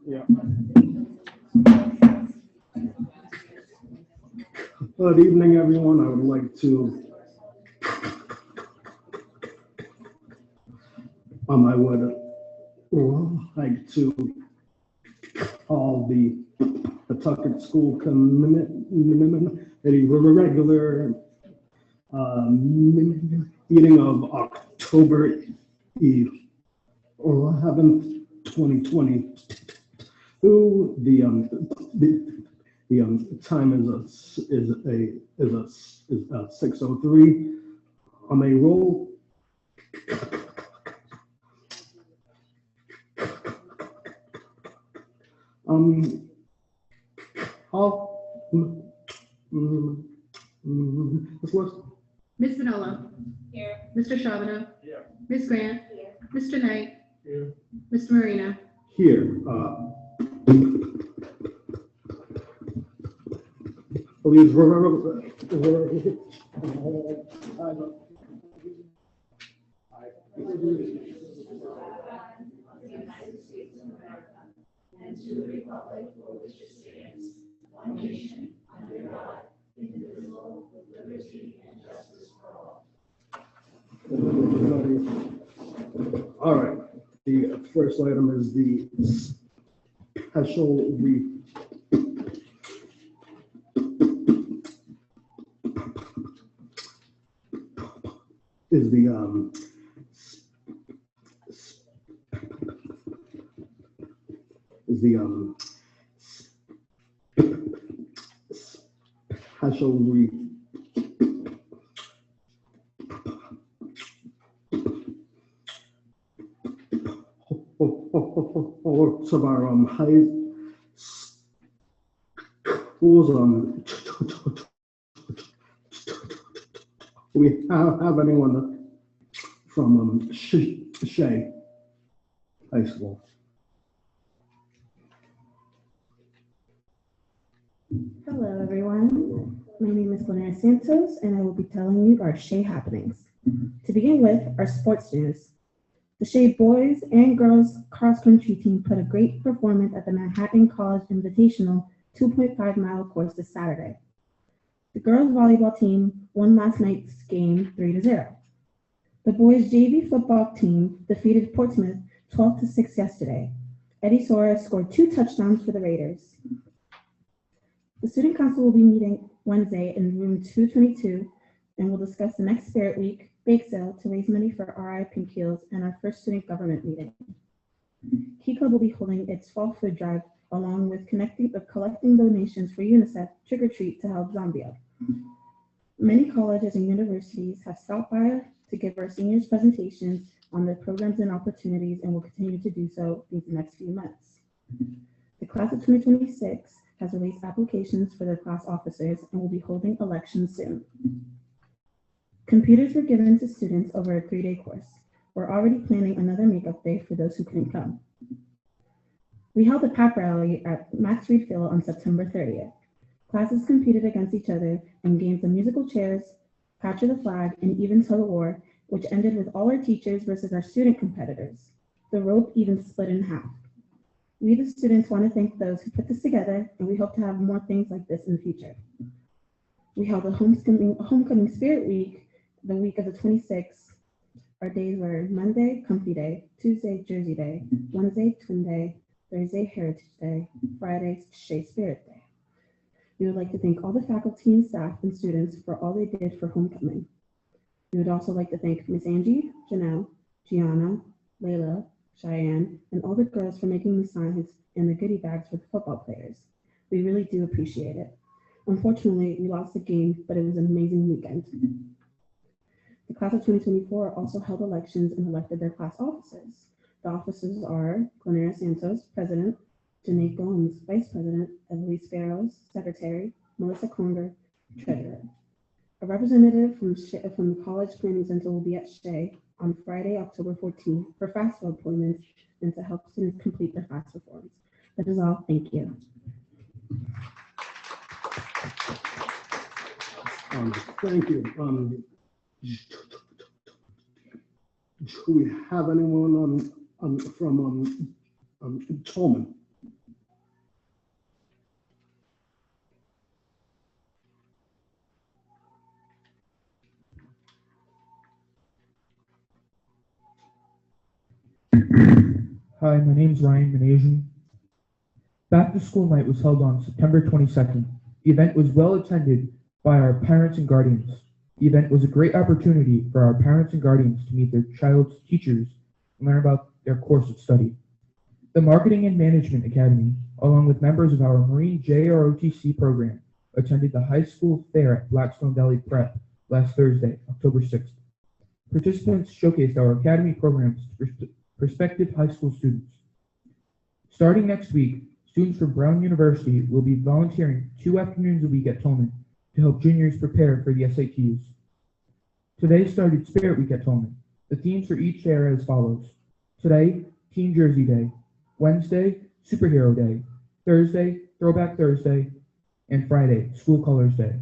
Yeah. Good evening, everyone. I would like to call the Pawtucket School Committee regular meeting of October 11th, 2020. The time is 6:03. On a roll. All. Ms. West? Ms. Vinolo. Here. Mr. Charbonneau. Here. Ms. Grant. Here. Mr. Knight. Here. Mr. Marina. Here. Please. And to the republic for which it stands, one nation, under God, indivisible, with liberty and justice for all. All right. The first item is the special is the special reports of our high schools. We have anyone from Shea High School? Hello, everyone. My name is Glenara Santos, and I will be telling you our Shea happenings. To begin with, our sports news. The Shea boys and girls cross country team put a great performance at the Manhattan College Invitational 2.5-mile course this Saturday. The girls volleyball team won last night's game 3-0. The boys JV football team defeated Portsmouth 12-6 yesterday. Eddie Soares scored 2 touchdowns for the Raiders. The Student Council will be meeting Wednesday in room 222 and will discuss the next Spirit Week bake sale to raise money for RI Pink Heels and our first student government meeting. Key Club will be holding its fall food drive along with collecting donations for UNICEF Trick or Treat to help Zambia. Many colleges and universities have stopped by to give our seniors presentations on their programs and opportunities and will continue to do so these next few months. The class of 2026 has released applications for their class officers and will be holding elections soon. Computers were given to students over a 3-day course. We're already planning another makeup day for those who couldn't come. We held a pep rally at Max Reed Field on September 30th. Classes competed against each other in games of musical chairs, capture the flag, and even tug of war, which ended with all our teachers versus our student competitors. The rope even split in half. We, the students, want to thank those who put this together, and we hope to have more things like this in the future. We held a homecoming Spirit Week, the week of the 26th. Our days were Monday, Comfy Day, Tuesday, Jersey Day, Wednesday, Twin Day, Thursday, Heritage Day, Friday, Shea Spirit Day. We would like to thank all the faculty and staff and students for all they did for homecoming. We would also like to thank Miss Angie, Janelle, Gianna, Layla, Cheyenne, and all the girls for making the signs and the goodie bags for the football players. We really do appreciate it. Unfortunately, we lost the game, but it was an amazing weekend. The class of 2024 also held elections and elected their class officers. The officers are Glenara Santos, President, Janae Gomes, Vice President, Emily Sparrows, Secretary, Melissa Conger, Treasurer. A representative from the College Planning Center will be at Shea on Friday, October 14th for FAFSA appointments and to help students complete their FAFSA forms. That is all. Thank you. Thank you. do we have anyone from Tolman? Hi, my name is Ryan Manasian. Back to School Night was held on September 22nd. The event was well attended by our parents and guardians. The event was a great opportunity for our parents and guardians to meet their child's teachers and learn about their course of study. The Marketing and Management Academy, along with members of our Marine JROTC program, attended the high school fair at Blackstone Valley Prep last Thursday, October 6th. Participants showcased our academy programs to prospective high school students. Starting next week, students from Brown University will be volunteering 2 afternoons a week at Tolman to help juniors prepare for the SATs. Today started Spirit Week at Tolman. The themes for each day are as follows. Today, Team Jersey Day. Wednesday, Superhero Day. Thursday, Throwback Thursday. And Friday, School Colors Day.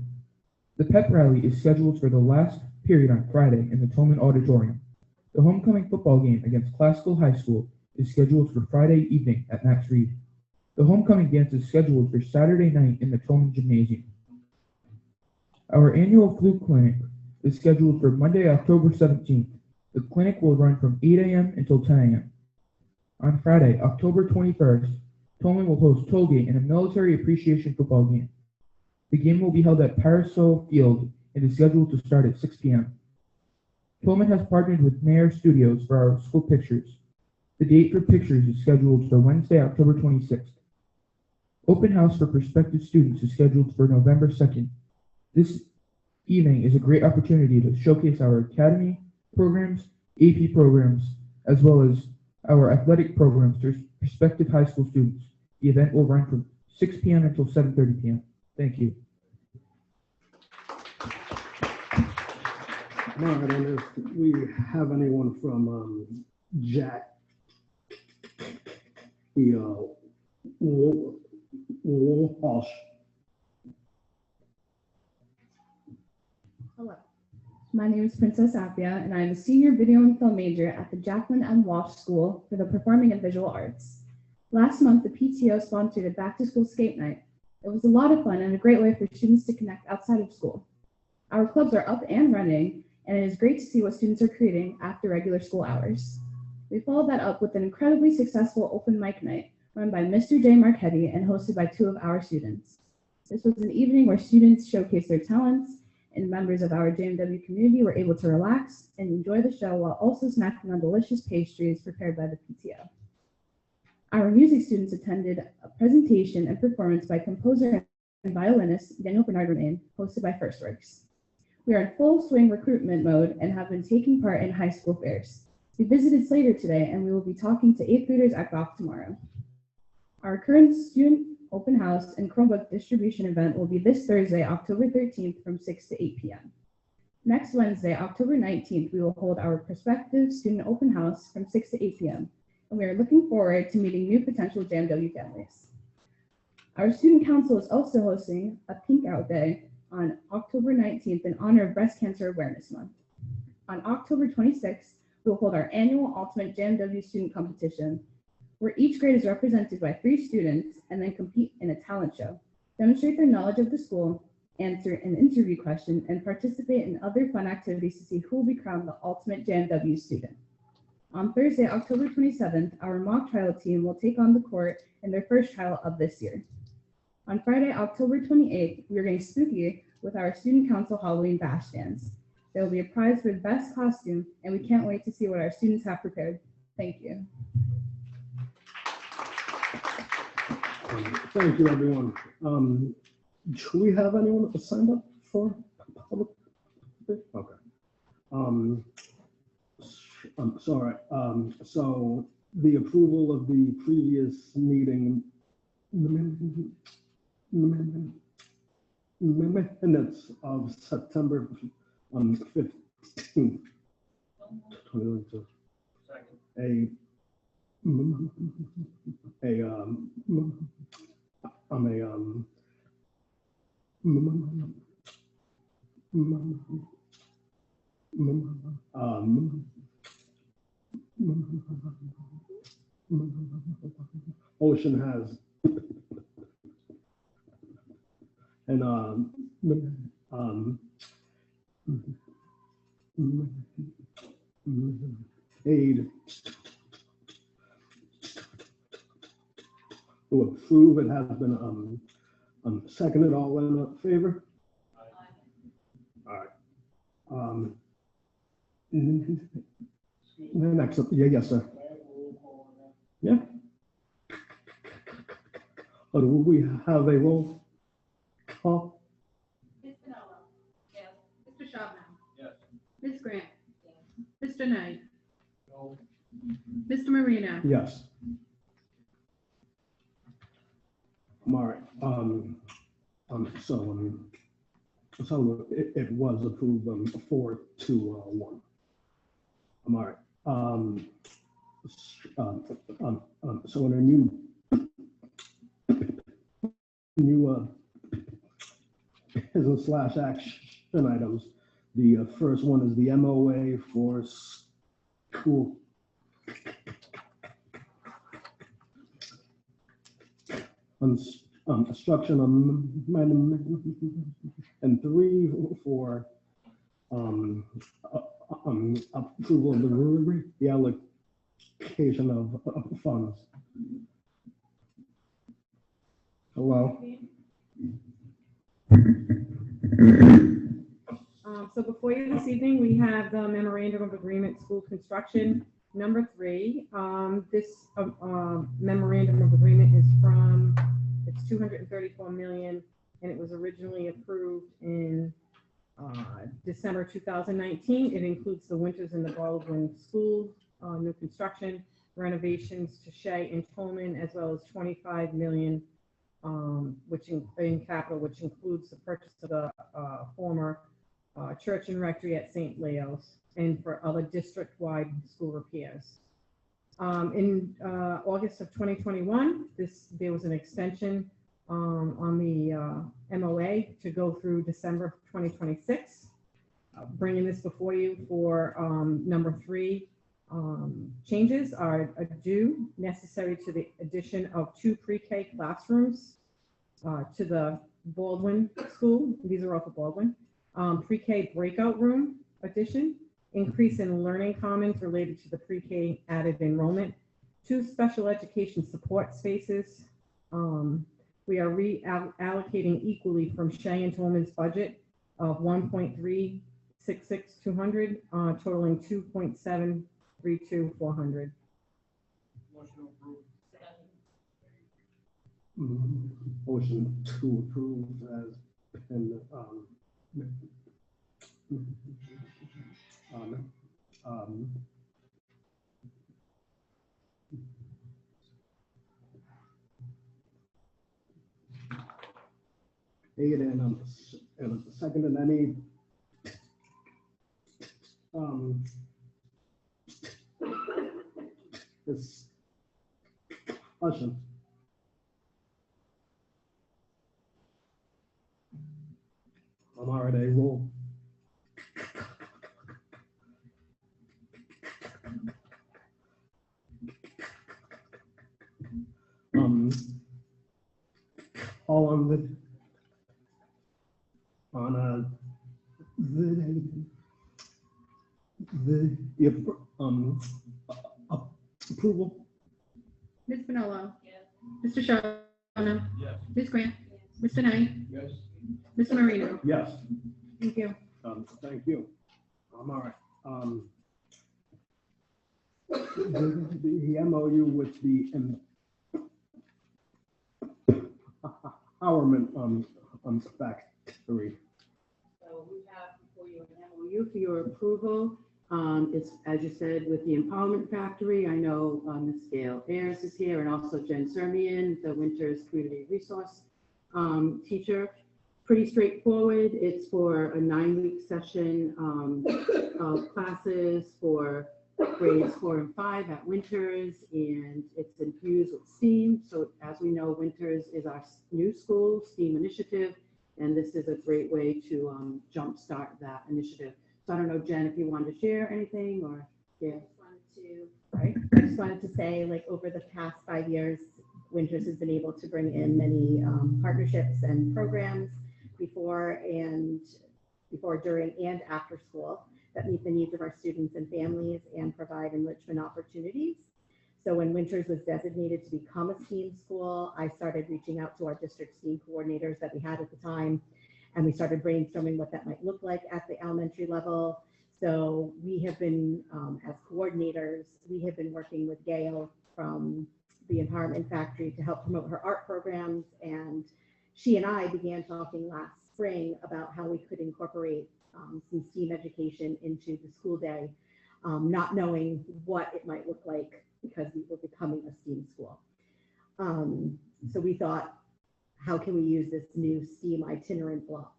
The pep rally is scheduled for the last period on Friday in the Tolman Auditorium. The homecoming football game against Classical High School is scheduled for Friday evening at Max Reed. The homecoming dance is scheduled for Saturday night in the Tolman Gymnasium. Our annual flu clinic is scheduled for Monday, October 17th. The clinic will run from 8 a.m. until 10 a.m. On Friday, October 21st, Tolman will host Tollgate in a military appreciation football game. The game will be held at Parasol Field and is scheduled to start at 6 p.m. Tolman has partnered with Mayor Studios for our school pictures. The date for pictures is scheduled for Wednesday, October 26th. Open house for prospective students is scheduled for November 2nd. This evening is a great opportunity to showcase our academy programs, AP programs, as well as our athletic programs to prospective high school students. The event will run from 6 p.m. until 7:30 p.m. Thank you. All right, and if we have anyone from Jack, the Walsh. Hello, my name is Princess Appia, and I am a senior video and film major at the Jacqueline M. Walsh School for the Performing and Visual Arts. Last month, the PTO sponsored a back-to-school skate night. It was a lot of fun and a great way for students to connect outside of school. Our clubs are up and running, and it is great to see what students are creating after regular school hours. We followed that up with an incredibly successful open mic night run by Mr. J. Marchetti and hosted by 2 of our students. This was an evening where students showcased their talents, and members of our JMW community were able to relax and enjoy the show while also snacking on delicious pastries prepared by the PTO. Our music students attended a presentation and performance by composer and violinist Daniel Bernard Romain, hosted by FirstWorks. We are in full swing recruitment mode and have been taking part in high school fairs. We visited Slater today, and we will be talking to 8th graders at Goff tomorrow. Our current student open house and Chromebook distribution event will be this Thursday, October 13th from 6 to 8 p.m. Next Wednesday, October 19th, we will hold our prospective student open house from 6 to 8 p.m. And we are looking forward to meeting new potential JMW families. Our student council is also hosting a Pink Out Day on October 19th in honor of Breast Cancer Awareness Month. On October 26th, we will hold our annual Ultimate JMW Student Competition, where each grade is represented by 3 students and then compete in a talent show, demonstrate their knowledge of the school, answer an interview question, and participate in other fun activities to see who will be crowned the ultimate JMW student. On Thursday, October 27th, our mock trial team will take on the court in their first trial of this year. On Friday, October 28th, we are getting spooky with our student council Halloween bash dance. There will be a prize for the best costume, and we can't wait to see what our students have prepared. Thank you. Thank you, everyone. Do we have anyone signed up for public? Okay. I'm sorry. So the approval of the previous meeting minutes of September 15th. 2022. Ocean has. And, aid to approve. It has been, seconded. All in favor? All right. The next, yeah, yes, sir. Yeah. Oh, do we have a roll call? Ms. Pinello. Yes. Mr. Charbonneau. Yes. Ms. Grant. Mr. Knight. Mr. Marino. Yes. All right. So it was approved 4-1. All right. So in a new business / action items, the first one is the MOA for school instruction and 3 for approval of the allocation of funds. Hello? So before you this evening, we have the memorandum of agreement, school construction number 3. This memorandum of agreement is from, it's $234 million, and it was originally approved in December 2019. It includes the Winters and the Baldwin School, new construction, renovations to Shea and Tolman, as well as $25 million, which in capital, which includes the purchase of the former church and rectory at St. Leo's, and for other district-wide school repairs. In August of 2021, there was an extension on the MOA to go through December of 2026. Bringing this before you for number 3, changes are due necessary to the addition of 2 pre-K classrooms to the Baldwin School. These are all for Baldwin. Pre-K breakout room addition, increase in learning commons related to the pre-K added enrollment, 2 special education support spaces. We are reallocating equally from Shea and Tolman's budget of $1.366200, totaling $2.732,400. Motion approved. Motion to approve as and aid and second, and any discussion. I'm already roll. All on the approval. Ms. Pinello. Yes. Mr. Charbonneau. Yes. Ms. Grant. Mr. Knight. Yes. Mr. Marino. Yes. Thank you. Thank you. All right. The MOU with the empowerment factory. So we have before you an MOU for your approval. It's, as you said, with the Empowerment Factory. I know Ms. Gail Ayers is here, and also Jen Sermian, the Winters Community Resource teacher. Pretty straightforward. It's for a 9-week session of classes for grades 4 and 5 at Winters, and it's infused with STEAM. So as we know, Winters is our new school STEAM initiative, and this is a great way to jumpstart that initiative. So I don't know, Jen, if you wanted to share anything, or yeah. I just wanted to say, like, over the past 5 years, Winters has been able to bring in many partnerships and programs before, during, and after school that meet the needs of our students and families and provide enrichment opportunities. So when Winters was designated to become a STEAM school, I started reaching out to our district STEAM coordinators that we had at the time, and we started brainstorming what that might look like at the elementary level. So we have been, as coordinators, we have been working with Gail from the Empowerment Factory to help promote her art programs. And she and I began talking last spring about how we could incorporate some STEAM education into the school day, not knowing what it might look like because we were becoming a STEAM school. So we thought, how can we use this new STEAM itinerant block?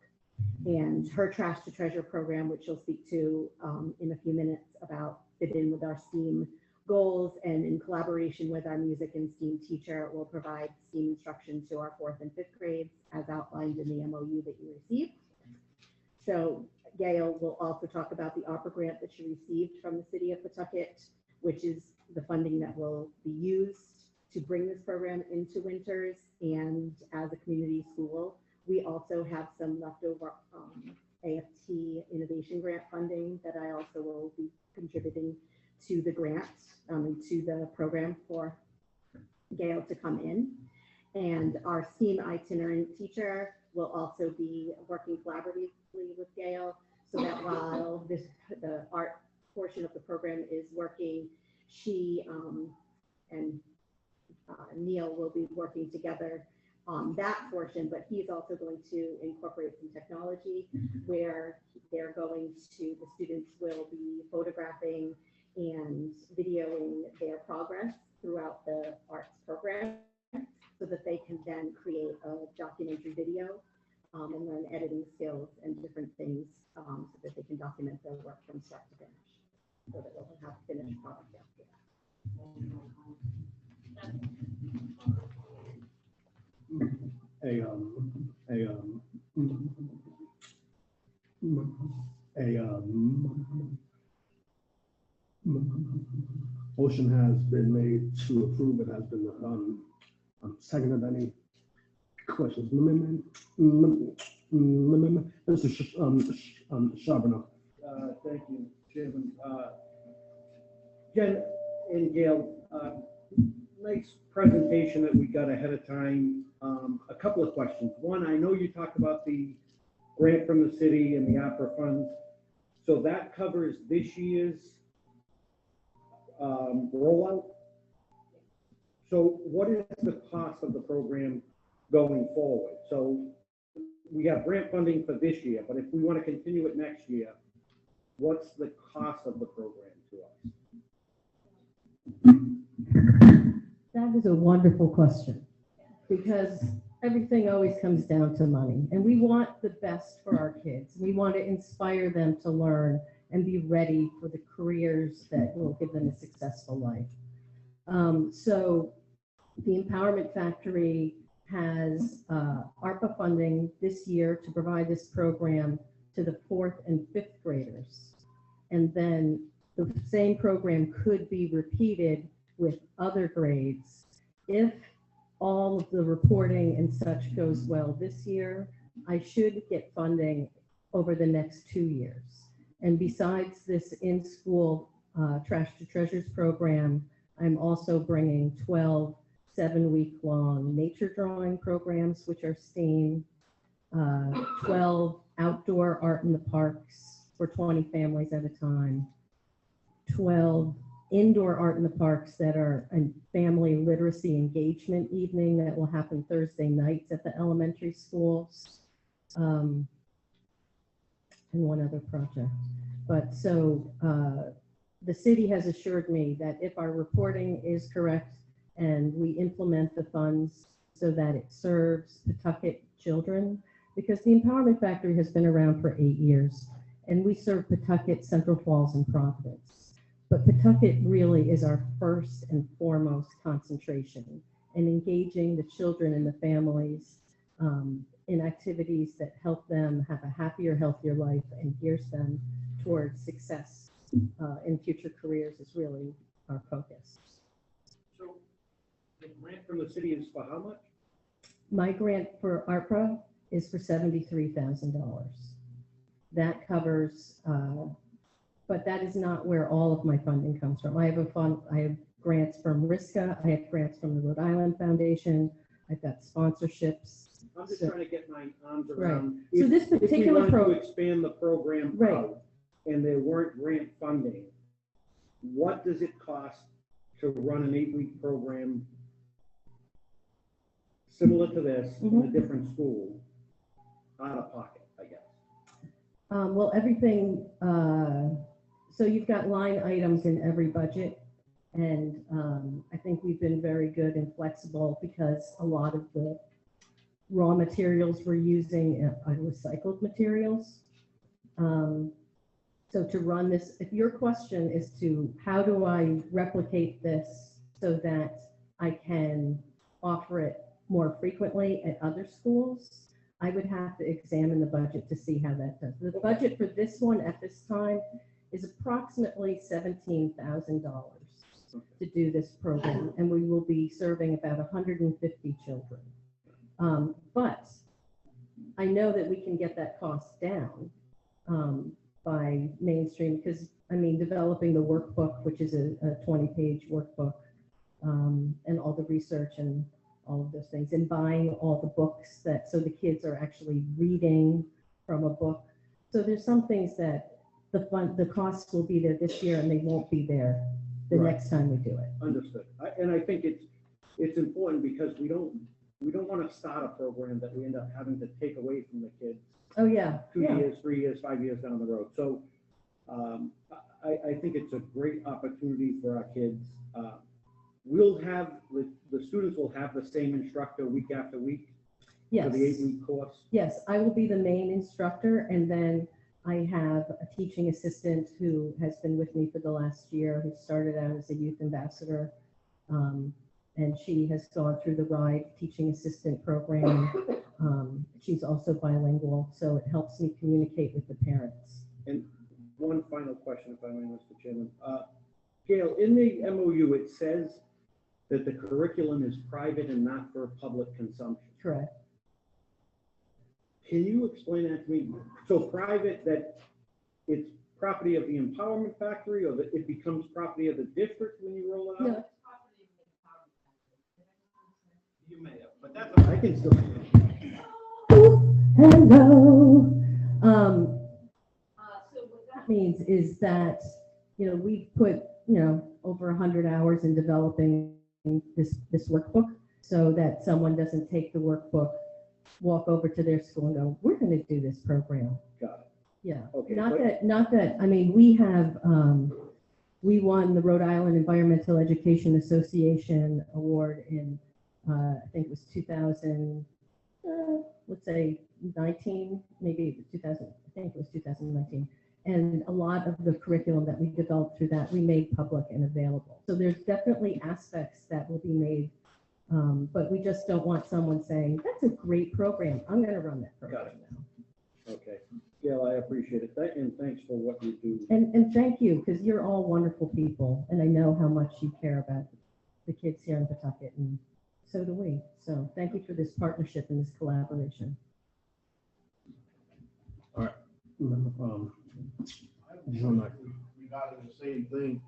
And her Trash to Treasure program, which she'll speak to in a few minutes about, fit in with our STEAM goals, and in collaboration with our music and STEAM teacher, will provide STEAM instruction to our 4th and 5th grades as outlined in the MOU that you received. So Gail will also talk about the ARPA grant that she received from the city of Pawtucket, which is the funding that will be used to bring this program into Winters. And as a community school, we also have some leftover AFT innovation grant funding that I also will be contributing to the grant and to the program for Gail to come in. And our STEAM itinerant teacher will also be working collaboratively with Gail, so that while the art portion of the program is working, she and Neil will be working together on that portion, but he's also going to incorporate some technology where the students will be photographing and videoing their progress throughout the arts program, so that they can then create a documentary video and learn editing skills and different things so that they can document their work from start to finish, so that they'll have finished product after that. Motion has been made to approve. It has been seconded. Any questions? Mr. Charbonneau. Thank you, Chairman. Jen and Gail, nice presentation that we got ahead of time. A couple of questions. One, I know you talked about the grant from the city and the APRA funds. So that covers this year's rollout. So what is the cost of the program going forward? So we have grant funding for this year, but if we want to continue it next year, what's the cost of the program to us? That is a wonderful question, because everything always comes down to money, and we want the best for our kids. We want to inspire them to learn and be ready for the careers that will give them a successful life. So the Empowerment Factory has ARPA funding this year to provide this program to the 4th and 5th graders. And then the same program could be repeated with other grades. If all of the reporting and such goes well this year, I should get funding over the next 2 years. And besides this in-school Trash to Treasures program, I'm also bringing 12 7-week-long nature drawing programs, which are STEAM, 12 outdoor art in the parks for 20 families at a time, 12 indoor art in the parks that are a family literacy engagement evening that will happen Thursday nights at the elementary schools, and one other project. But so the city has assured me that if our reporting is correct and we implement the funds so that it serves Pawtucket children, because the Empowerment Factory has been around for 8 years, and we serve Pawtucket, Central Falls, and Providence. But Pawtucket really is our first and foremost concentration, and engaging the children and the families in activities that help them have a happier, healthier life and gears them towards success in future careers is really our focus. So the grant from the city is for how much? My grant for ARPA is for $73,000. That covers, but that is not where all of my funding comes from. I have grants from RISCA, I have grants from the Rhode Island Foundation, I've got sponsorships. I'm just So- trying to get my arms Right. around. So this If we particular wanted to program, expand the program Right. out and there weren't grant funding, what does it cost to run an 8-week program similar to this in a different school, out of pocket, I guess? well, everything, so you've got line items in every budget. And I think we've been very good and flexible because a lot of the raw materials we're using are recycled materials. So to run this, if your question is to how do I replicate this so that I can offer it more frequently at other schools, I would have to examine the budget to see how that does. The budget for this one at this time is approximately $17,000 to do this program, and we will be serving about 150 children. But I know that we can get that cost down by mainstream, because I mean, developing the workbook, which is a 20-page workbook, and all the research and all of those things, and buying all the books that, so the kids are actually reading from a book. So there's some things that the costs will be there this year and they won't be there the Right. next time we do it. Understood. And I think it's important because we don't want to start a program that we end up having to take away from the kids Oh, yeah. 2 Yeah. years, 3 years, 5 years down the road. So I think it's a great opportunity for our kids. We'll have, the students will have the same instructor week after week for Yes. the 8-week course. Yes, I will be the main instructor, and then I have a teaching assistant who has been with me for the last year, who started out as a youth ambassador. And she has gone through the RIDE teaching assistant program. She's also bilingual, so it helps me communicate with the parents. And one final question, if I may, Mr. Chairman. Gail, in the MOU, it says that the curriculum is private and not for public consumption. Correct. Can you explain that to me? So private, that it's property of the Empowerment Factory, or that it becomes property of the district when you roll it out? No. You may have, but that's, I can still. Hello. So what that means is that, we put, over 100 hours in developing this workbook, so that someone doesn't take the workbook, walk over to their school and go, we're going to do this program. Got it. Yeah. Okay, Not that, I mean, we have, we won the Rhode Island Environmental Education Association Award in, I think it was 2000, let's say 19, maybe 2000, I think it was 2019. And a lot of the curriculum that we developed through that, we made public and available. So there's definitely aspects that will be made, but we just don't want someone saying, that's a great program, I'm going to run that program now. Okay. Gail, I appreciate it. And thanks for what you do. And thank you, because you're all wonderful people, and I know how much you care about the kids here in Pawtucket, and so do we. So thank you for this partnership and this collaboration. Regarding the same thing,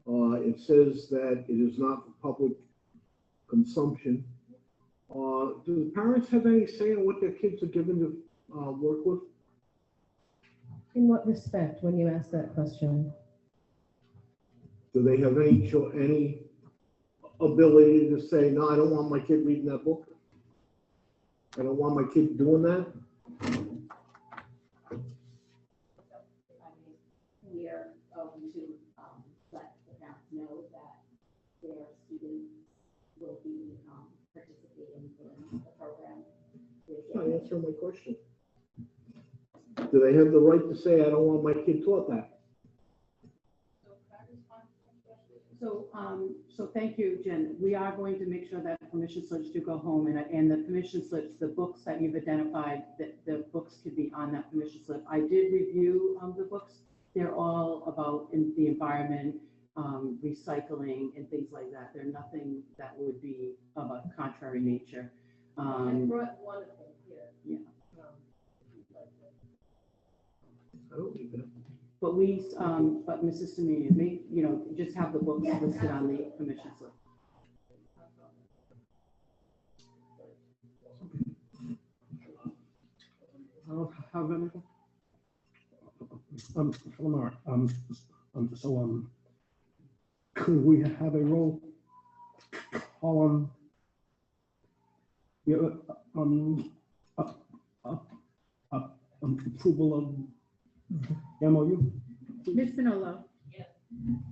it says that it is not for public consumption. Do the parents have any say in what their kids are given to work with? In what respect, when you ask that question? Do they have any ability to say, no, I don't want my kid reading that book? I don't want my kid doing that? We are going to let the parents know that their students will be participating in the program. I answer my question. Do they have the right to say, I don't want my kid taught that? So thank you, Jen. We are going to make sure that permission slips do go home, and the permission slips, the books that you've identified, that the books could be on that permission slip. I did review the books they're all about the environment, recycling and things like that. They're nothing that would be of a contrary nature. I brought one of them here. Yeah. I don't leave it. But but Mrs. Semenya, just have the books listed on the commission's list. How many? Lamar, could we have a roll call on, approval of MOU? Ms. Spinola. Yes.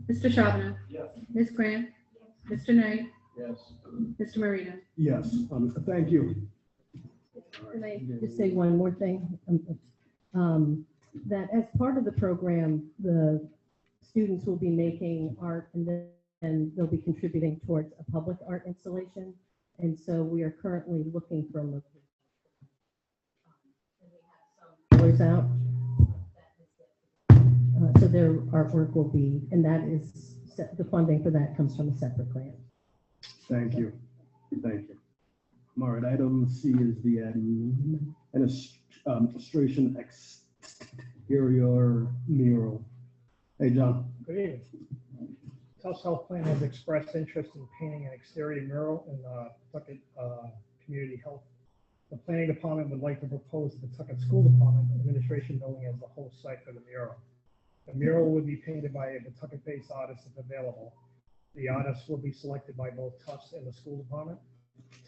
Mr. Charbonneau. Yes. Ms. Grant. Mr. Knight. Yes. Mr. Marina. Yes, thank you. Can I just say one more thing? That as part of the program, the students will be making art and then they'll be contributing towards a public art installation. And so we are currently looking for a location. And we have some out. So their artwork will be, and that is, the funding for that comes from a separate grant. Thank you. Thank you. All right, item C is the administration exterior mural. Hey, John. Good evening. Tufts Health Plan has expressed interest in painting an exterior mural in the Pawtucket Community Health. The planning department would like to propose the Pawtucket School Department Administration Building as the host site for the mural. The mural would be painted by a Pawtucket-based artist if available. The artist will be selected by both Tufts and the school department.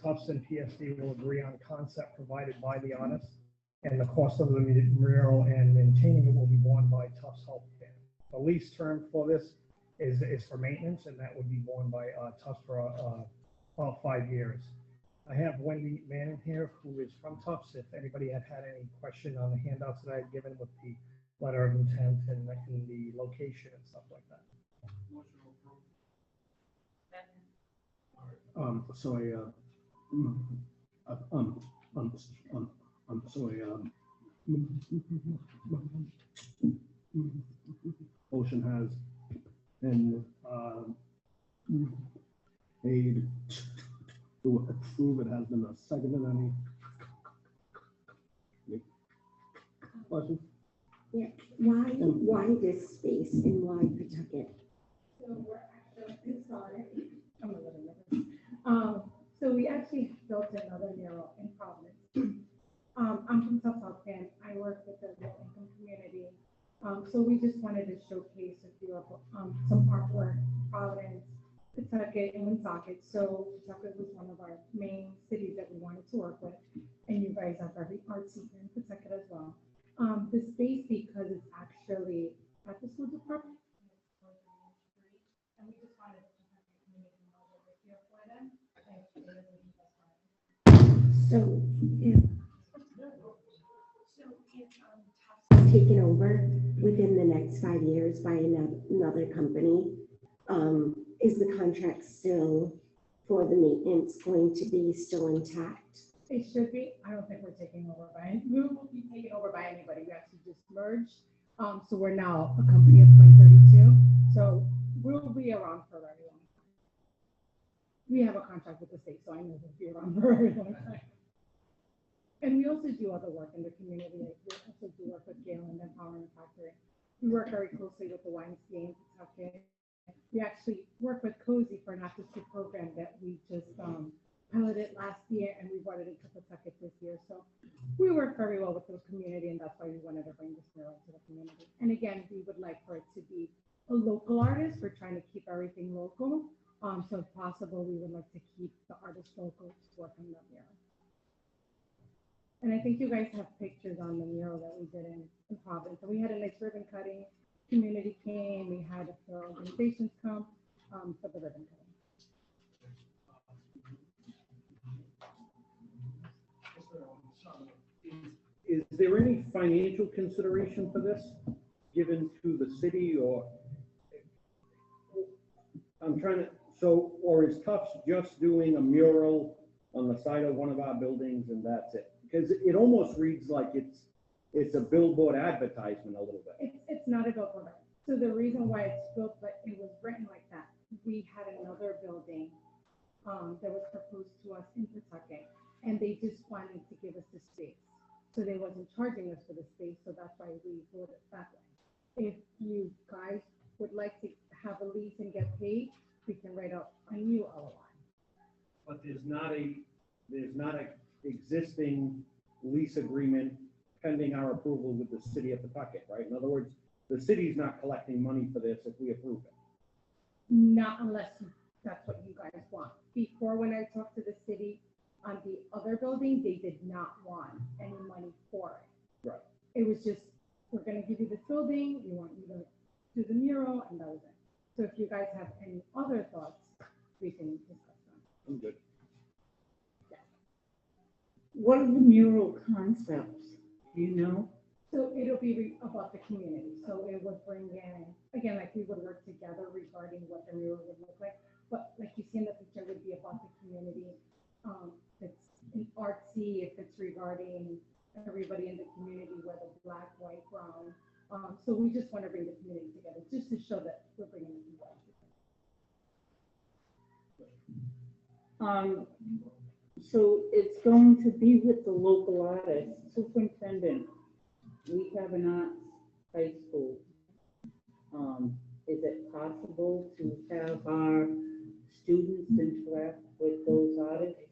Tufts and PSD will agree on concept provided by the artist, and the cost of the mural and maintaining it will be borne by Tufts Health Plan. The lease term for this is for maintenance, and that would be borne by Tufts for about 5 years. I have Wendy Manning here, who is from Tufts. If anybody had any question on the handouts that I had given with the letter of intent and the location and stuff like that. Motion has been made to approve. It has been seconded. Any questions? Yeah, why this space and why Pawtucket? So we're actually, sorry, I'm a little nervous. So we actually built another mural in Providence. I'm from South Bend. I work with the low income community. So we just wanted to showcase a few of some artwork, Providence, Pawtucket, and Woonsocket. So Pawtucket was one of our main cities that we wanted to work with, and you guys have every art scene in Pawtucket as well. The space, because it's actually at the school department, and we just wanted to have the community know that we're here for them. So if taken over within the next 5 years by another company, is the contract still for the maintenance going to be still intact? It should be. I don't think we're taking over by, we won't be taken over by anybody. We actually just merged. So we're now a company of 2032. So we'll be around for a very long time. We have a contract with the state, so I know we'll be around for a very long time. And we also do other work in the community. We also do work with Galen and Power and Factory. We work very closely with the YMCA in Pawtucket. We actually work with Cozy for an after-school program that we just piloted last year, and we brought it into Pawtucket this year. So we work very well with the community, and that's why we wanted to bring this mural to the community. And again, we would like for it to be a local artist. We're trying to keep everything local. So if possible, we would like to keep the artist local to work on that mural. And I think you guys have pictures on the mural that we did in Providence. So we had a nice ribbon cutting. Community came. We had the organizations come for the ribbon cutting. Is there any financial consideration for this given to the city, or I'm trying to, or is Tufts just doing a mural on the side of one of our buildings and that's it? Because it almost reads like it's it's a billboard advertisement a little bit. It's not a billboard. So the reason why it's built, like, it was written like that, we had another building that was proposed to us in Pawtucket, and they just wanted to give us the space. So they wasn't charging us for the space, so that's why we bought it that way. If you guys would like to have a lease and get paid, we can write up a new LOI. But there's not a existing lease agreement pending our approval with the city of Pawtucket, right? In other words, the city's not collecting money for this if we approve it. Not unless that's what you guys want. Before, when I talked to the city on the other building, they did not want any money for it. Right. It was just, we're gonna give you this building, we want you to do the mural, and that was it. So if you guys have any other thoughts, we can discuss them. I'm good. What are the mural concepts? Do you know? So it'll be about the community. So it would bring in, again, like we would work together regarding what the mural would look like. But like you see in the picture, it would be about the community. If it's an artsy, if it's regarding everybody in the community, whether black, white, brown. So we just want to bring the community together, just to show that we're bringing the people together. So it's going to be with the local artist. Superintendent, we have an arts high school. Is it possible to have our students interact with those artists?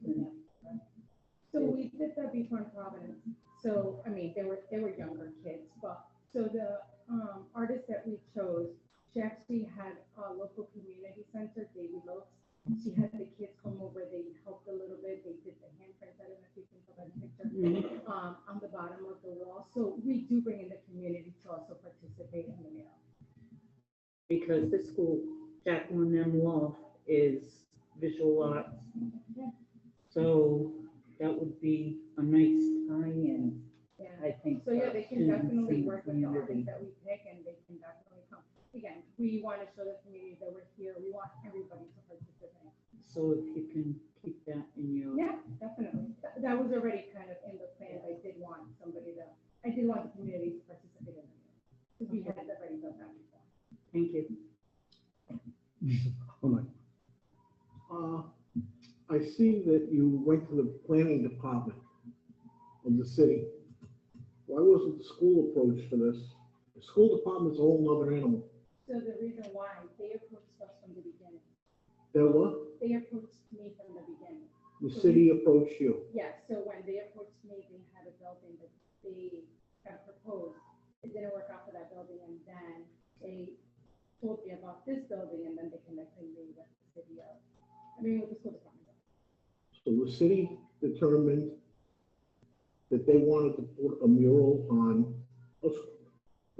So we did that before in Providence. So, I mean, they were younger kids, but, so the artist that we chose, she actually had a local community center, Davy Lopes. She had the kids come over, they helped a little bit, they did the handprints, I don't know if you can put that picture, on the bottom of the wall. So we do bring in the community to also participate in the mural. Because this school, Jacqueline M. Loft, is visual arts. So that would be a nice tie-in, Yeah. I think. So yeah, for they can students definitely in the work with the community. artists that we pick, and they can definitely come. Again, we want to show the community that we're here. We want everybody to participate. So if you can keep that in your. Yeah, definitely. That was already kind of in the plan. I did want the community to participate in it. Because we had already done that before. Thank you. Hold on. I see that you went to the planning department of the city. Why wasn't the school approached for this? The school department's a whole nother animal. So the reason why, they approached us from the beginning. There what? They approached me from the beginning. The city approached you. Yes, so when they approached me, they had a building that they had proposed. It didn't work out for that building, and then they told me about this building, and then they connected me with the city of, with the school department. So the city determined that they wanted to put a mural on a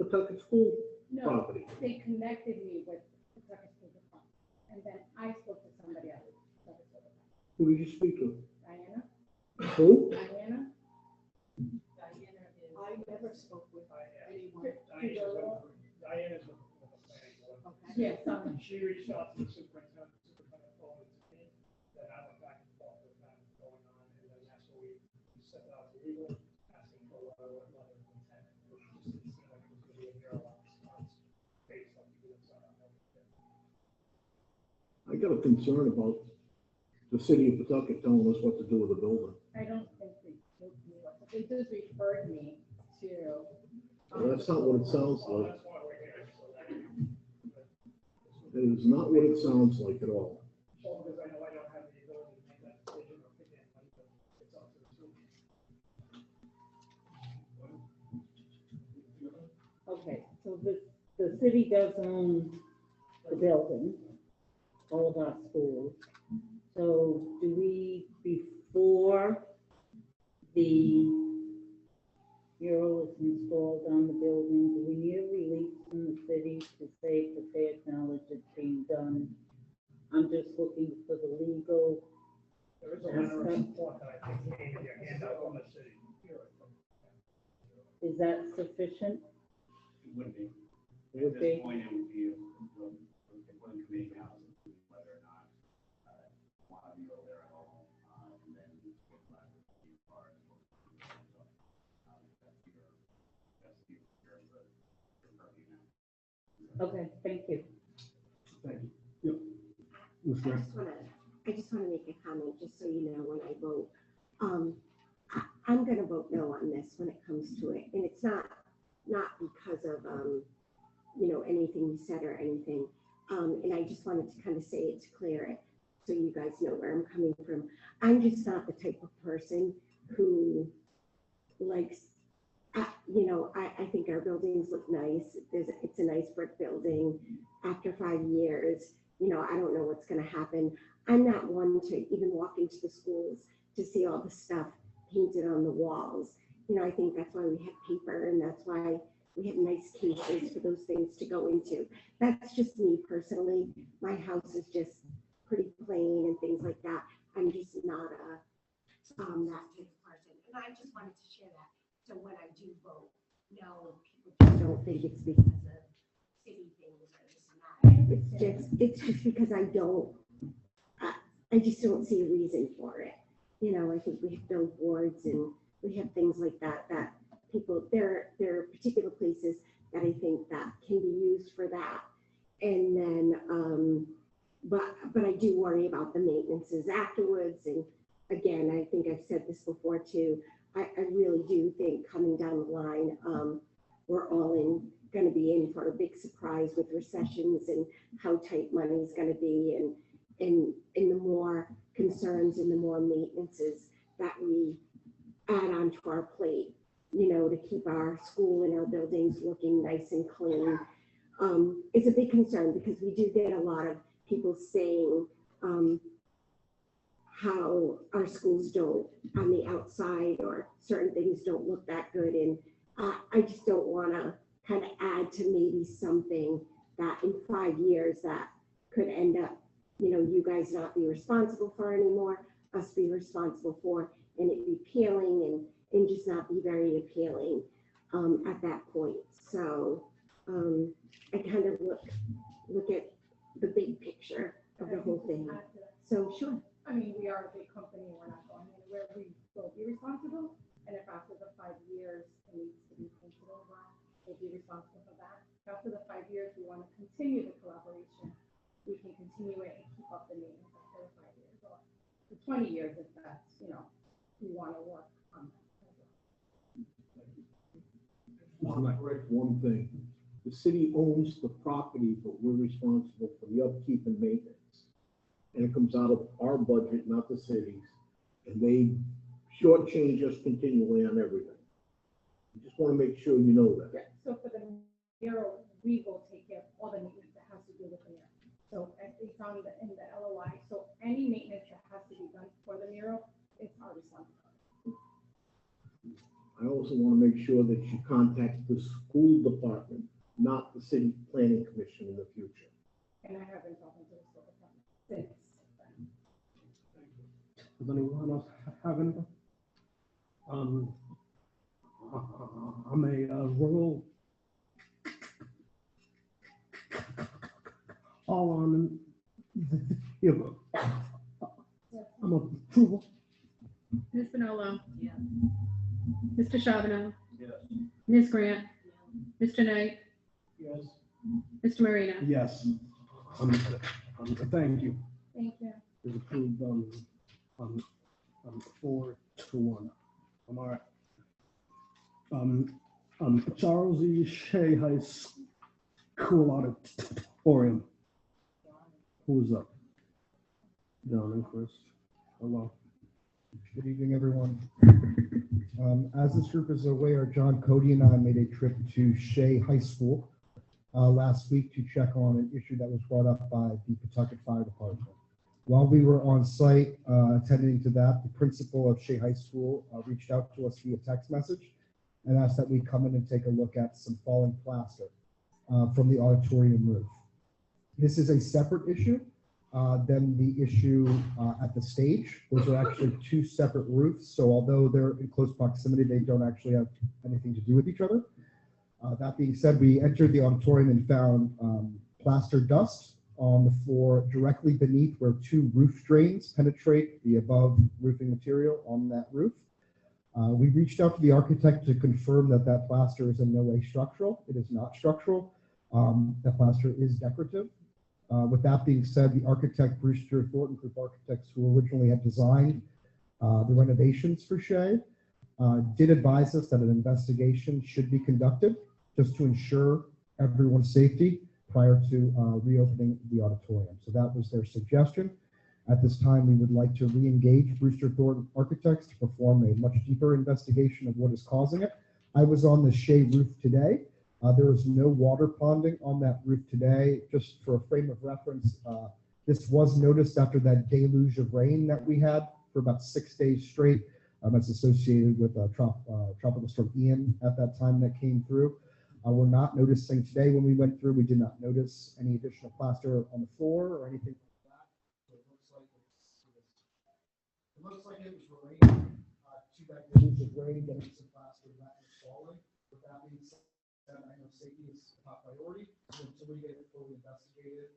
Pawtucket school No, property. they connected me with the Kentucky School Department, and then I spoke to somebody else. Who did you speak to? Diana? Who? Diana? I never spoke with anyone. Diana's with the planning board. Yes. She reached out to the superintendent forwarded to me, then I went back and forth with that going on, and then that's what we sent out to legal, asking for a letter of intent. It just didn't seem like it was gonna be a mural response based on the I got a concern about the city of Pawtucket telling us what to do with the building. I don't think they told me what, they just referred me to. Well, that's not what it sounds like. It is not what it sounds like at all. Because I know I don't have the ability to make that decision or pick anybody, but it's up to the school. Okay, so the city does own the building, all of our schools. So do we, before the mural is installed on the building, do we need a release from the city to say that they acknowledge it's being done? I'm just looking for the legal. There is a letter of support that I think came in your handout from the city. Is that sufficient? It would be. Would At be? this point, it would be, when the committee house, whether or not, want to go there at all, and then. Okay, thank you. Thank you. Yep. Ms. I Grant? just wanna make a comment, just so you know when I vote. I'm gonna vote no on this when it comes to it, and it's not because of, anything you said or anything. And I just wanted to kind of say it to clear it, so you guys know where I'm coming from. I'm just not the type of person who likes, I think our buildings look nice. It's a nice brick building. After 5 years, I don't know what's gonna happen. I'm not one to even walk into the schools to see all the stuff painted on the walls. I think that's why we have paper, and that's why we have nice cases for those things to go into. That's just me personally. My house is just pretty plain and things like that. I'm just not that type of person. And I just wanted to share that. So when I do vote, no, people just don't think it's because of city things or this and that. It's just because I just don't see a reason for it. I think we have billboards and we have things like that people, there are particular places that I think that can be used for that. And then, but I do worry about the maintenances afterwards. And again, I think I've said this before too. I really do think coming down the line, we're all going to be in for a big surprise with recessions and how tight money is going to be, and the more concerns and the more maintenances that we add onto our plate, to keep our school and our buildings looking nice and clean. It's a big concern because we do get a lot of people saying how our schools don't, on the outside, or certain things don't look that good. And I just don't want to kind of add to maybe something that in 5 years that could end up, you guys not be responsible for anymore, us be responsible for, and it be peeling and just not be very appealing at that point. So I kind of look at the big picture of the whole thing. So sure. I mean, we are a big company, we're not going anywhere, we will be responsible, and if after the 5 years it needs to be painted over, we'll be responsible for that. After the 5 years, we want to continue the collaboration, we can continue it and keep up the maintenance after the 5 years, or for 20 years if that's, we want to work on that. I want to correct one thing. The city owns the property, but we're responsible for the upkeep and maintenance. And it comes out of our budget, not the city's. And they shortchange us continually on everything. I just want to make sure you know that. Yeah, so for the mural, we will take care of all the maintenance that has to do with the mural. So it's on in the LOI, so any maintenance that has to be done for the mural, it's our responsibility. I also want to make sure that you contact the school department, not the city planning commission in the future. And I have been talking to the school department since then. Does anyone else have anything? I'm a rural all on I'm approval. Ms. Bonello. Yes. Mr. Charbonneau. Yes. Ms. Grant. Mr. Knight. Yes. Mr. Marina. Yes. Thank you. Thank you. Is approved 4-1. I'm all right. Charles E. Shea High School Auditorium. Who's up? John and Chris. Hello. Good evening, everyone. As this group is aware, John Cody and I made a trip to Shea High School last week to check on an issue that was brought up by the Pawtucket Fire Department. While we were on site attending to that, the principal of Shea High School reached out to us via text message and asked that we come in and take a look at some falling plaster from the auditorium roof. This is a separate issue than the issue at the stage. Those are actually two separate roofs, so although they're in close proximity, they don't actually have anything to do with each other. That being said, we entered the auditorium and found plaster dust on the floor directly beneath where two roof drains penetrate the above roofing material on that roof. We reached out to the architect to confirm that that plaster is in no way structural. It is not structural. The plaster is decorative. With that being said, the architect, Brewster Thornton Group Architects, who originally had designed the renovations for Shea, did advise us that an investigation should be conducted just to ensure everyone's safety prior to reopening the auditorium. So that was their suggestion. At this time, we would like to re-engage Brewster Thornton Architects to perform a much deeper investigation of what is causing it. I was on the Shea roof today. There is no water ponding on that roof today. Just for a frame of reference, this was noticed after that deluge of rain that we had for about 6 days straight. That's associated with Tropical Storm Ian at that time that came through. We're not noticing today when we went through, we did not notice any additional plaster on the floor or anything like that. So it looks like it was related to that deluge of rain, getting some plaster that was falling. With that being said, I know safety is top priority. So until we get it fully investigated,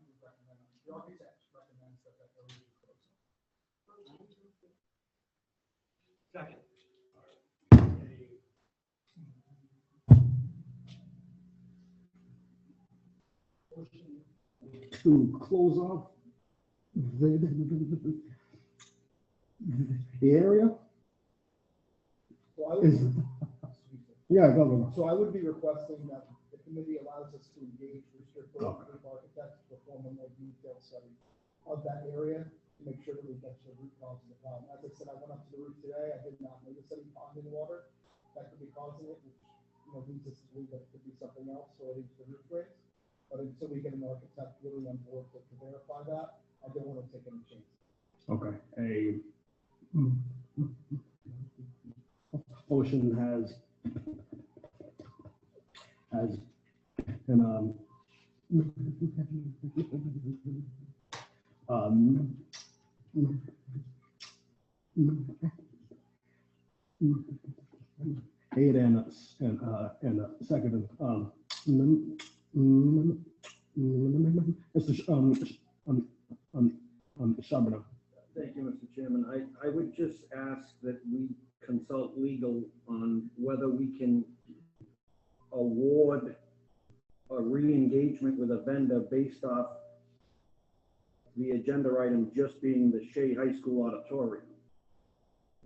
we would recommend, the architect recommends that deluge is closed. Second. To close off the area? So I would, Is, yeah, go. so I would be requesting that the committee allows us to engage Brewster Thornton Group Architects to perform a more detailed study of that area to make sure that we get to the root cause of the problem. As I said, I went up to the roof today. I did not notice any ponding water that could be causing it, which leads us to believe that it could be something else relating to the roof raise. But until we get an architect really on board to verify that, I don't want to take any chances. Okay, a motion has an eight and a second. Mr. Charbonneau. Thank you, Mr. Chairman. I would just ask that we consult legal on whether we can award a re-engagement with a vendor based off the agenda item just being the Shea High School auditorium.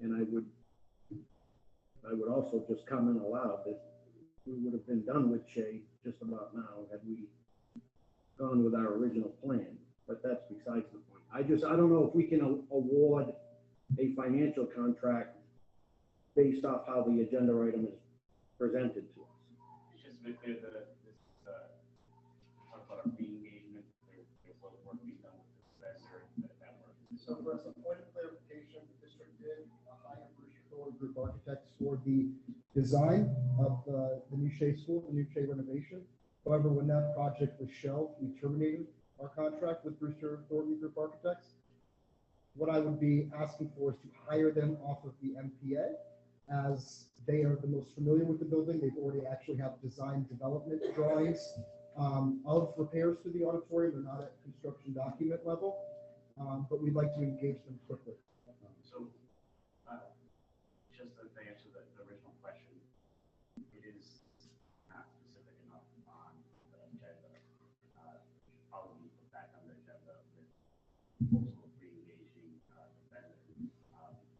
And I would also just comment aloud that we would have been done with Shea just about now had we gone with our original plan, but that's besides the point. I don't know if we can award a financial contract based off how the agenda item is presented to us. It's just to make clear that this talk about a re-engagement, there was work being done with the assessor that work. So for us, a point of clarification, the district did hire Brewster Thornton Group Architects for the design of the new Shea School, the new Shea renovation. However, when that project was shelved, we terminated our contract with Brewster Thornton Group Architects. What I would be asking for is to hire them off of the MPA, as they are the most familiar with the building. They've already actually have design development drawings of repairs to the auditorium. They're not at construction document level, but we'd like to engage them quickly. So, just to answer the original question, it is not specific enough on the agenda. Probably put back on the agenda with proposal of re-engaging the vendor.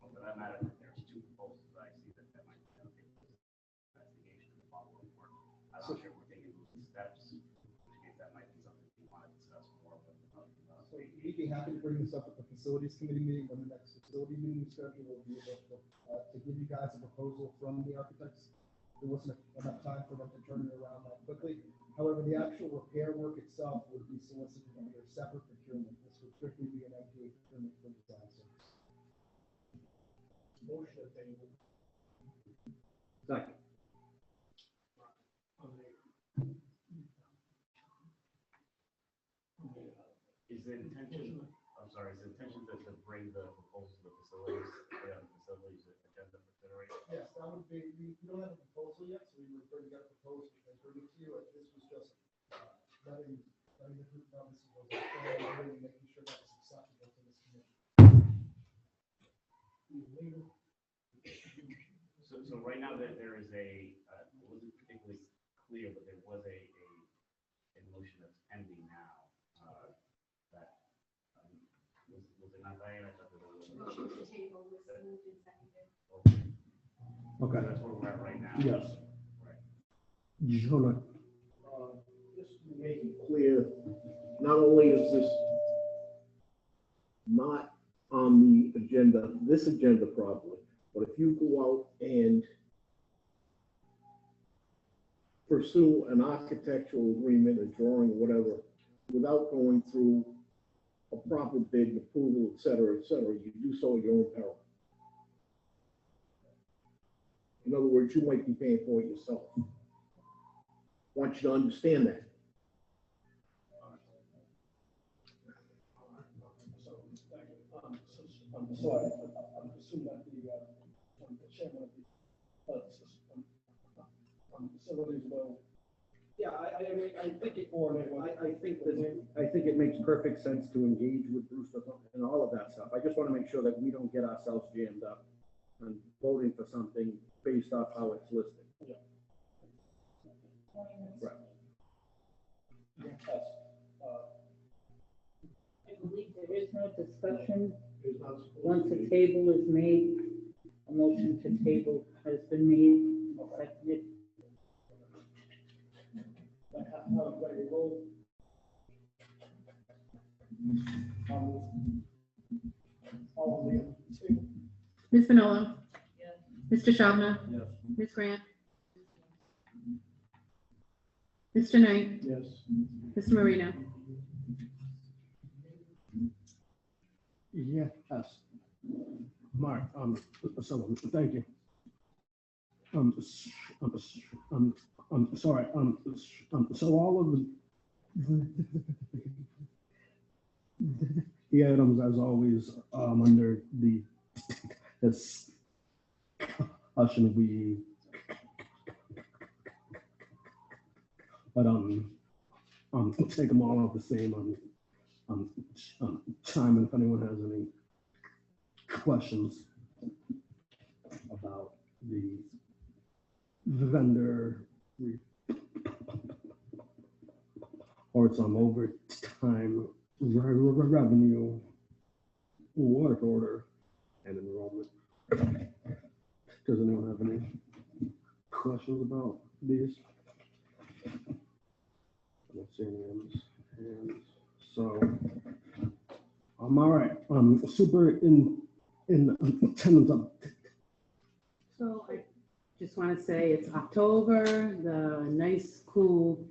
But for that matter, there's two proposals that I see that might be able to take this investigation and follow-up work. I'm not sure if we're taking those steps, in which case that might be something we want to discuss more with. So we'd be happy to bring this up at the facilities committee meeting. When the next facility meeting is scheduled, we'll be able to give you guys a proposal from the architects. There wasn't enough time for them to turn it around that quickly. However, the actual repair work itself would be solicited under a separate procurement. This would strictly be an MPA procurement for design service. Motion at table. Second. Is the intention, I'm sorry, is the intention to bring the proposal to the facilities, agenda for consideration? Yes, that would be, we don't have a proposal yet, so we would bring that proposal and bring it to you. This was just letting the group know this was a plan and making sure that was acceptable to this committee. So right now there is a, it wasn't particularly clear, but there was a Okay. That's where we're at right now. Yes. Hold on. Just to make it clear, not only is this not on the agenda, this agenda probably, but if you go out and pursue an architectural agreement, a drawing, or whatever, without going through a proper bid, approval, et cetera, you do so at your own peril. In other words, you might be paying for it yourself. Want you to understand that. I'm sorry, I'm assuming that the chairman of the facilities will. Yeah, I mean, I think it, or I think it makes perfect sense to engage with Bruce and all of that stuff. I just want to make sure that we don't get ourselves jammed up on voting for something based off how it's listed. Right. I believe there is no discussion. Once a table is made, a motion to table has been made, seconded. Ms. Finola? Mr. Shabna? Ms. Grant? Mr. Knight? Yes. Mr. Marino? Yes. Mark, so, thank you. Sorry, so all of the items, as always, under the discussion, take them all at the same, time, if anyone has any questions about the vendor or some overtime revenue, work order, and enrollment. Does anyone have any questions about these? I don't see any hands. So, all right. Super in attendance up. So I just want to say it's October, the nice, cool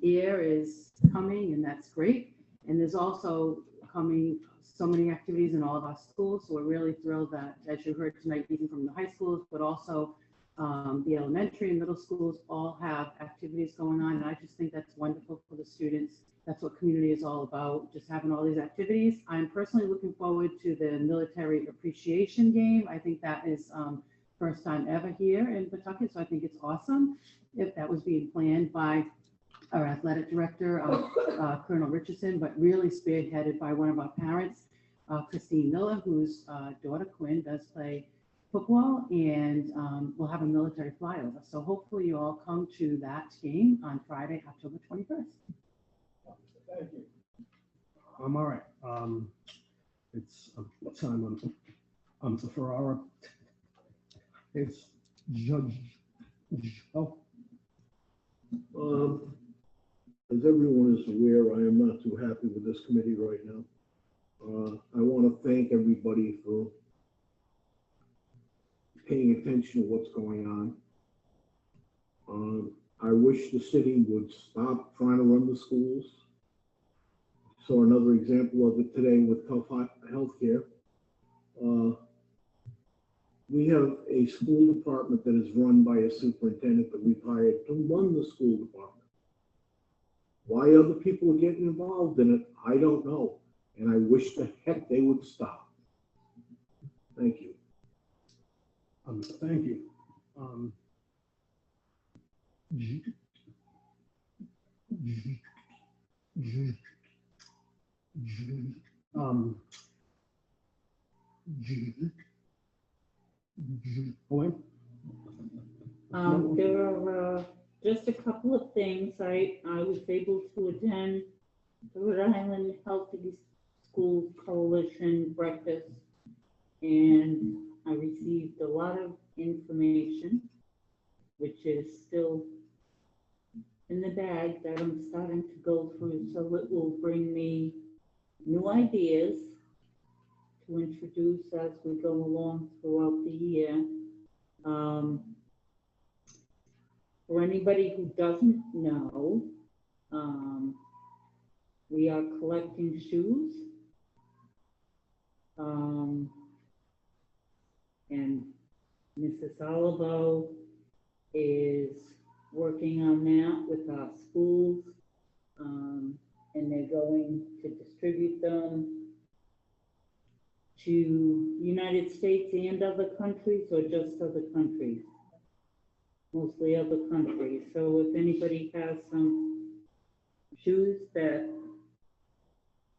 air is coming, and that's great. And there's also coming so many activities in all of our schools. So we're really thrilled that, as you heard tonight, even from the high schools, but also the elementary and middle schools all have activities going on. And I just think that's wonderful for the students. That's what community is all about, just having all these activities. I'm personally looking forward to the military appreciation game. I think that is first time ever here in Pawtucket, so I think it's awesome. If that was being planned by our athletic director, Colonel Richardson, but really spearheaded by one of our parents, Christine Miller, whose daughter Quinn does play football, and we'll have a military flyover. So hopefully you all come to that game on Friday, October 21st. Thank you. I'm all right. It's time for our, it's Judge Joe. As everyone is aware, I am not too happy with this committee right now. I want to thank everybody for paying attention to what's going on. I wish the city would stop trying to run the schools. Saw another example of it today with Tough Healthcare. We have a school department that is run by a superintendent that we've hired to run the school department. Why other people are getting involved in it, I don't know. And I wish the heck they would stop. Thank you. Thank you. There are just a couple of things. I was able to attend the Rhode Island Healthy Schools Coalition breakfast, and I received a lot of information, which is still in the bag that I'm starting to go through, so it will bring me new ideas to introduce as we go along throughout the year. For anybody who doesn't know, we are collecting shoes. And Mrs. Olivo is working on that with our schools. And they're going to distribute them to United States and other countries, or just other countries? Mostly other countries. So if anybody has some shoes that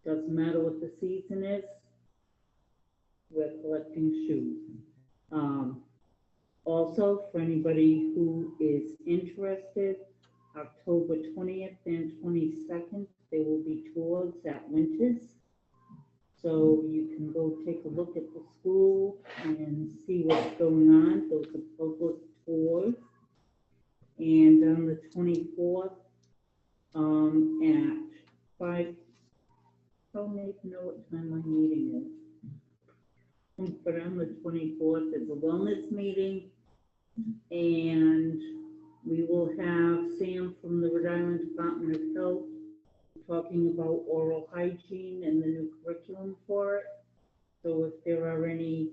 doesn't matter what the season is, we're collecting shoes. Also, for anybody who is interested, October 20th and 22nd, there will be tours at Winters. So you can go take a look at the school and see what's going on. Those are public tours. And on the 24th, at 5, I don't even know what time my meeting is. But on the 24th, there's a wellness meeting, and we will have Sam from the Rhode Island Department of Health talking about oral hygiene and the new curriculum for it. So if there are any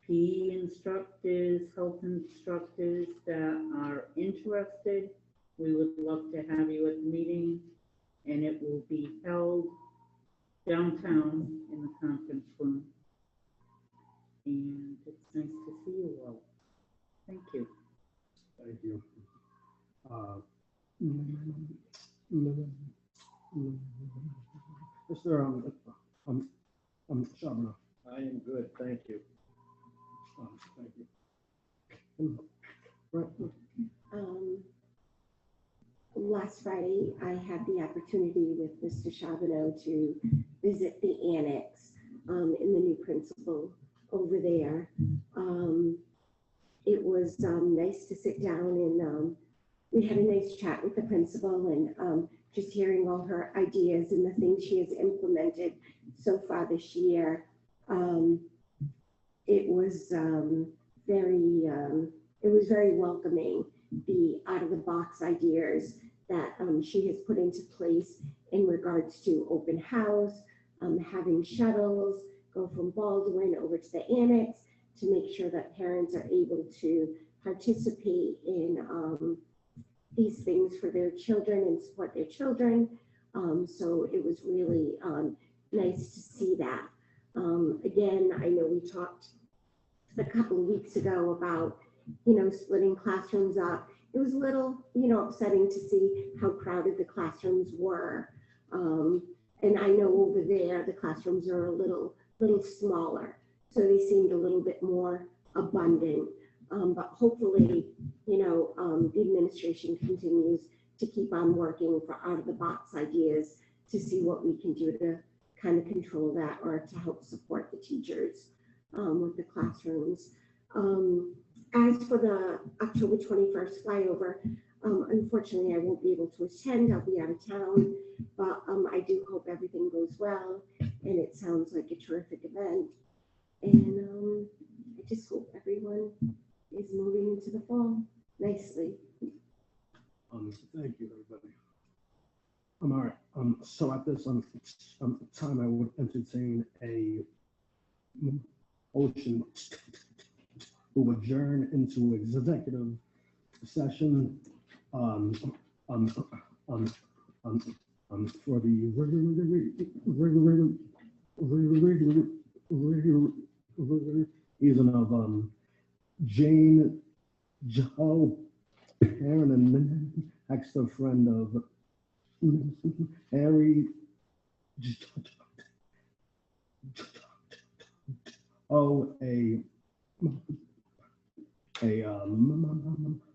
PE instructors, health instructors that are interested, we would love to have you at the meeting, and it will be held downtown in the conference room. And it's nice to see you all. Thank you. Thank you. Mr. Charbonneau. I am good, thank you. Thank you. Right. Last Friday, I had the opportunity with Mr. Charbonneau to visit the annex and the new principal over there. It was nice to sit down and we had a nice chat with the principal and just hearing all her ideas and the things she has implemented so far this year. It was very welcoming, the out-of-the-box ideas that she has put into place in regards to open house, having shuttles go from Baldwin over to the annex to make sure that parents are able to participate in these things for their children and support their children. So it was really nice to see that. Again, I know we talked a couple of weeks ago about, splitting classrooms up. It was a little, upsetting to see how crowded the classrooms were. And I know over there, the classrooms are a little smaller. So they seemed a little bit more abundant. But hopefully, the administration continues to keep on working for out-of-the-box ideas to see what we can do to kind of control that or to help support the teachers with the classrooms. As for the October 21st flyover, unfortunately, I won't be able to attend. I'll be out of town, but I do hope everything goes well, and it sounds like a terrific event. And I just hope everyone is moving into the fall nicely. Thank you, everybody. All right. So at this time, I would entertain a motion to adjourn into executive session for the reason of Jane Joe Perrin and ex-friend of Harry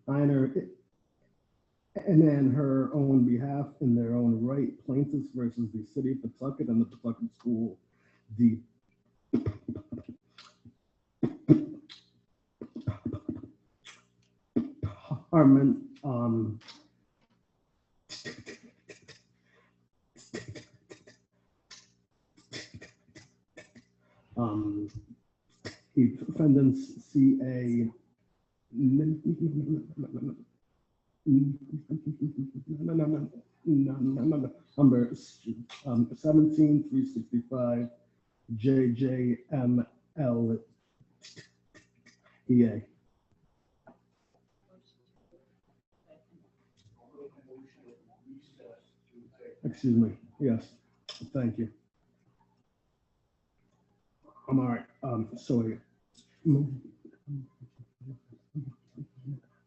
minor, and then her own behalf in their own right, plaintiffs versus the city of Pawtucket and the Pawtucket School Harmon, defendants CA number 17365 JJML EA. Excuse me. Yes. Thank you. I'm all right. So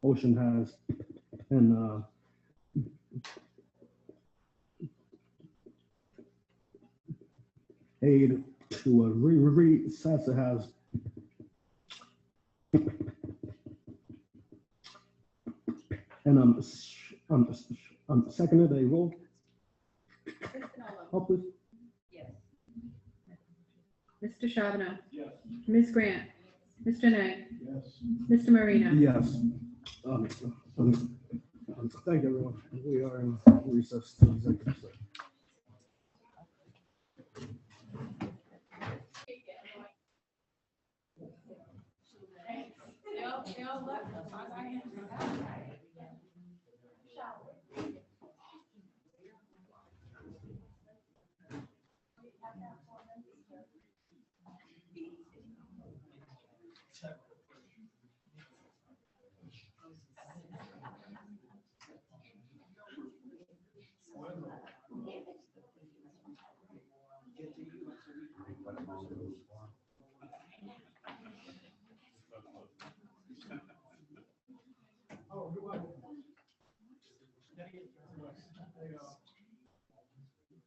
Ocean has and aid to a Sasa has and seconded a roll. Oh, please. Mr. Charbonneau. Yes. Ms. Grant. Mr. Knight. Yes. Mr. Marino. Yes. Thank you, everyone. We are in recess to executive session.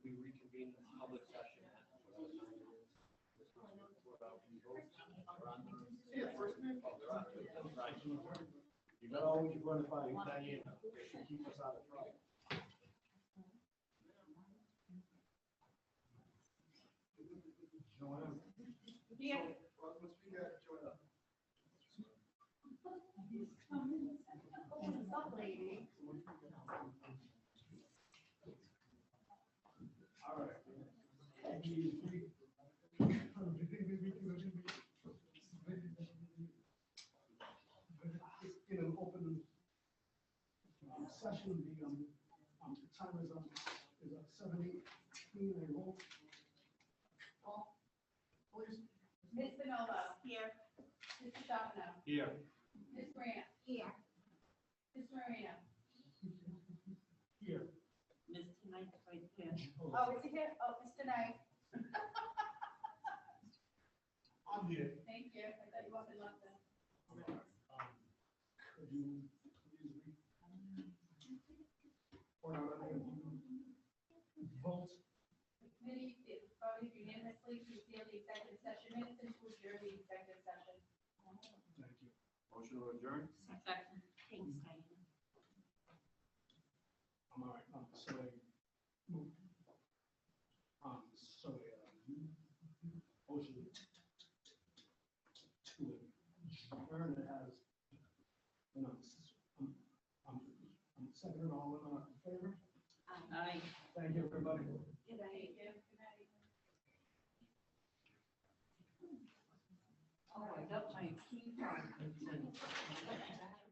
We reconvene the public session. You got always run by Diane. Keep us out of trouble. Yeah. All right. In an open session, the time is 7:18. I roll. Call, please. Ms. Bonello. Here. Mr. Charbonneau. Here. Ms. Grant. Here. Mr. Marino. Here. Mr. Knight, right there. Oh, is he here? Oh, Mr. Knight. I'm here. Thank you. I thought you wanted London. Could you please point out any of you votes? The committee is voted unanimously to seal the executive session minutes and to adjourn the executive session. Thank you. Motion to adjourn? Second. Thanks, Diane. I'm all right. So I moved. Motion to adjourn it has, and I'm second all in favor. Aye. Thank you, everybody. Good night. Good night. Oh, I got my key card.